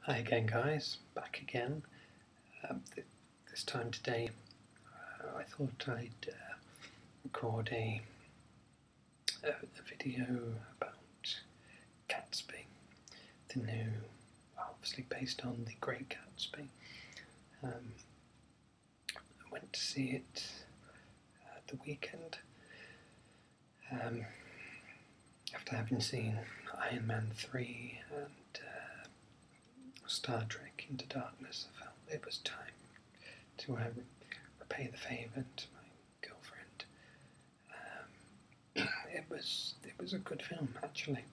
Hi again, guys. Back again. This time today, I thought I'd record a video about Gatsby, the new, obviously based on the Great Gatsby. I went to see it at the weekend. After having seen Iron Man 3 and Star Trek Into Darkness, I felt it was time to repay the favour to my girlfriend. It was a good film, actually.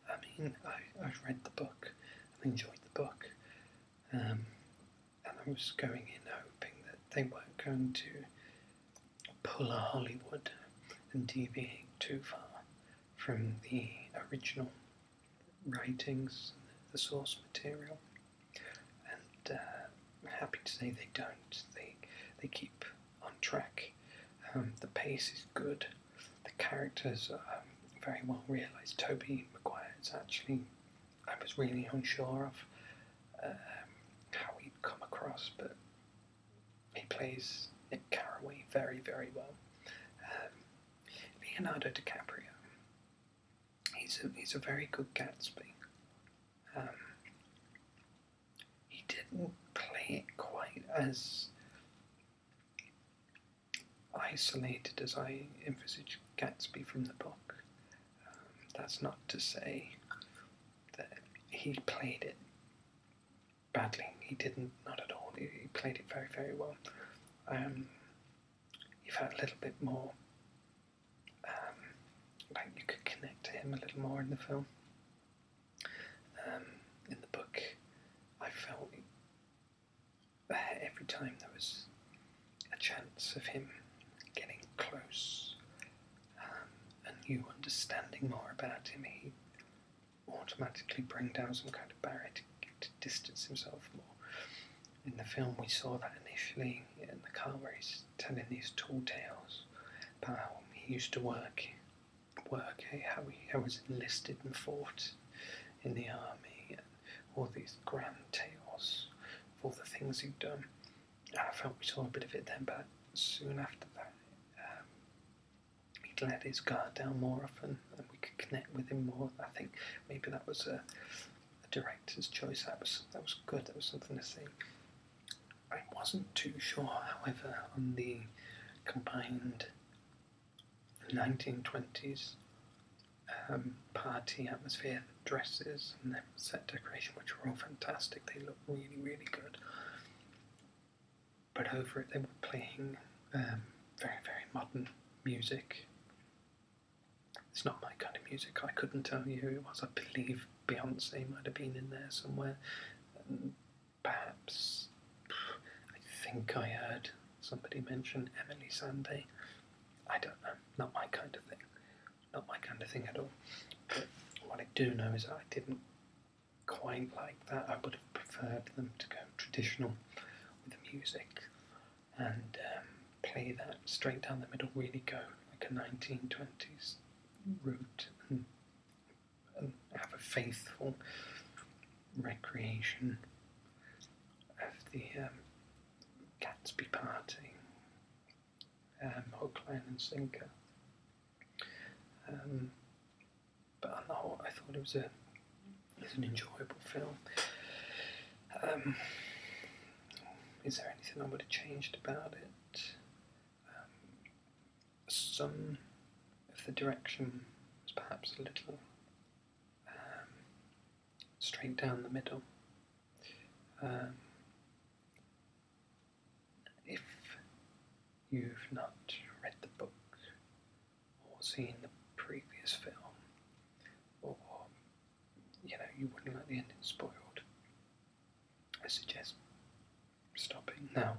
I mean, I read the book and enjoyed the book, and I was going in hoping that they weren't going to pull a Hollywood and deviate too far from the original writings, the source material, and I'm happy to say they don't. They keep on track. The pace is good. The characters are very well realised. Tobey Maguire is actually, I was really unsure of how he'd come across, but he plays Nick Carraway very, very well. Leonardo DiCaprio, he's a very good Gatsby. He didn't play it quite as isolated as I envisaged Gatsby from the book. That's not to say that he played it badly. He didn't, not at all. He played it very, very well. You felt a little bit more like you could connect to him a little more in the film. In the book, I felt every time there was a chance of him getting close and you understanding more about him, he'd automatically bring down some kind of barrier to distance himself more. In the film, we saw that initially in the car where he's telling these tall tales about how he used to work, how he was enlisted and fought in the army, and all these grand tales of all the things he'd done. And I felt we saw a bit of it then, but soon after that, he'd let his guard down more often, and we could connect with him more. I think maybe that was a director's choice. That was good. That was something to see. I wasn't too sure, however, on the combined 1920s party atmosphere, dresses and the set decoration, which were all fantastic. They looked really, really good. But over it, they were playing very, very modern music. It's not my kind of music. I couldn't tell you who it was. I believe Beyonce might have been in there somewhere. Perhaps, I think I heard somebody mention Emily Sandé. I don't know. Not my kind of thing. Not my kind of thing at all. But what I do know is that I didn't quite like that. I would have preferred them to go traditional with the music and play that straight down the middle, really go like a 1920s route and have a faithful recreation of the Gatsby party, hook, line and sinker. But on the whole, I thought it was an enjoyable film. Is there anything I would have changed about it? Some of the direction was perhaps a little straight down the middle. If you've not read the book or seen the previous film, or you wouldn't like the ending spoiled, I suggest stopping now,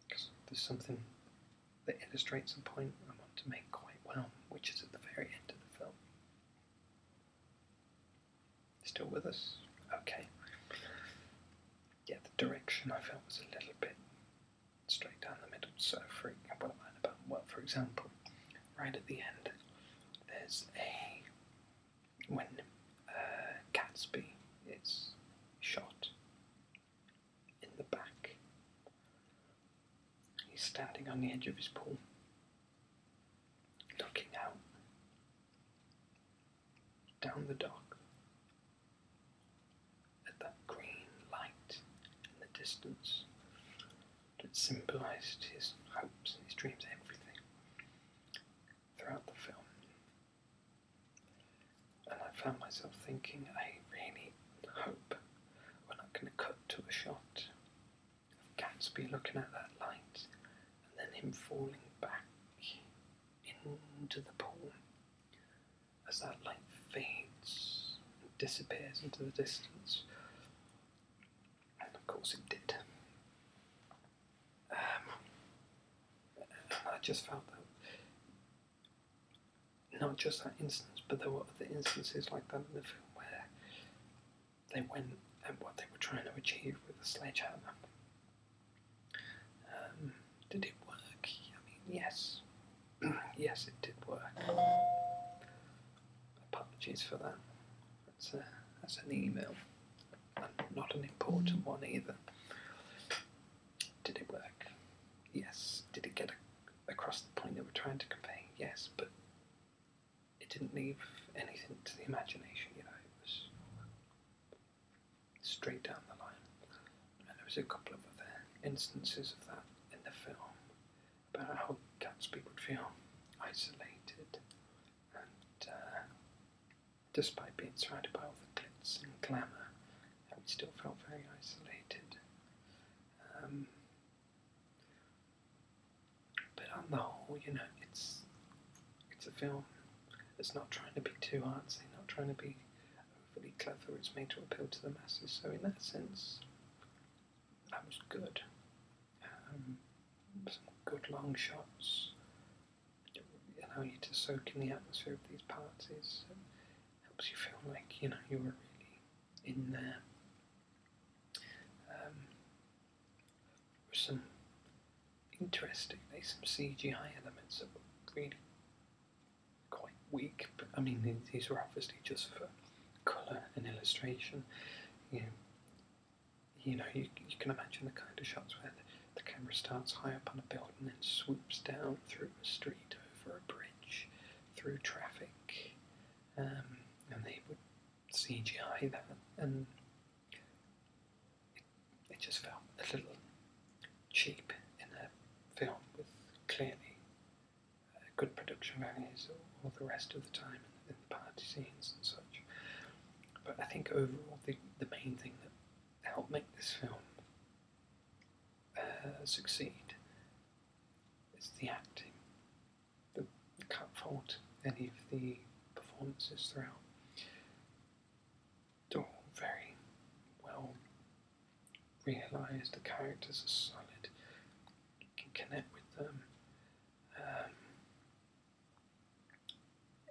because there's something that illustrates a point I want to make quite well, which is at the very end of the film. Still with us? Okay. Yeah, the direction I felt was a little bit straight down the middle. So, what am I about? Well, for example, right at the end, there's when Gatsby is shot in the back. He's standing on the edge of his pool, looking out down the dock at that green light in the distance that symbolised his hopes, his dreams, everything throughout the film. And I found myself thinking, I really hope we're not going to cut to a shot of Gatsby looking at that light and then him falling back into the pool as that light fades and disappears into the distance. And of course it did. And I just felt that not just that instance, but there were other instances like that in the film where they went and what they were trying to achieve with a sledgehammer. Did it work? I mean, yes. Yes, it did work. Apologies for that. That's an email. And not an important one either. Did it work? Yes. Did it get across the point they were trying to convey? Yes, but it didn't leave anything to the imagination, you know, it was straight down the line. And there was a couple of other instances of that in the film, about how Gatsby would feel isolated, and despite being surrounded by all the glitz and glamour, how he still felt very isolated. But on the whole, you know, it's a film. It's not trying to be too artsy, not trying to be overly clever. It's made to appeal to the masses. So in that sense, that was good. Some good long shots. Allow you to soak in the atmosphere of these parties. It helps you feel like, you know, you were really in there. There were some interestingly some CGI elements that were really quite weak, but I mean these were obviously just for colour and illustration. You know, you can imagine the kind of shots where the camera starts high up on a building and then swoops down through a street, over a bridge, through traffic, and they would CGI that, and it just felt a little cheap in a film with clearly good production values all the rest of the time in the party scenes and such. But I think overall the main thing that helped make this film succeed is the acting. I can't fault any of the performances throughout. They're all very well realised, the characters are solid, you can connect with them.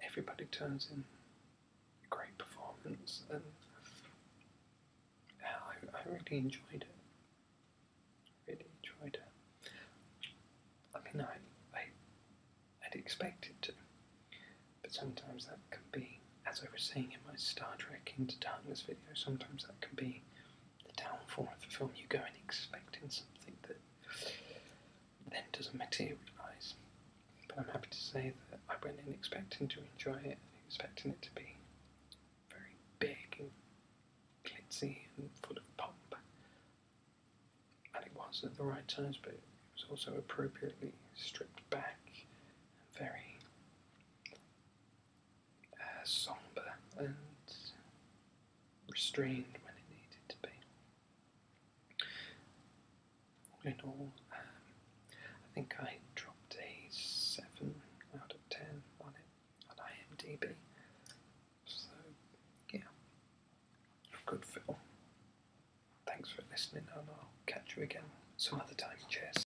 Everybody turns in a great performance, and I really enjoyed it. I mean, I'd expect it to, but sometimes that can be, as I was saying in my Star Trek Into Darkness video, sometimes that can be the downfall of the film. You go in expecting something that then doesn't materialise. But I'm happy to say that I went in expecting to enjoy it, expecting it to be very big and glitzy and full of pomp. And it was at the right times, but it was also appropriately stripped back and very sombre and restrained when it needed to be. All in all, I think I dropped a 7 out of 10 on it on IMDb. So, yeah, a good film. Thanks for listening, and I'll catch you again some other time.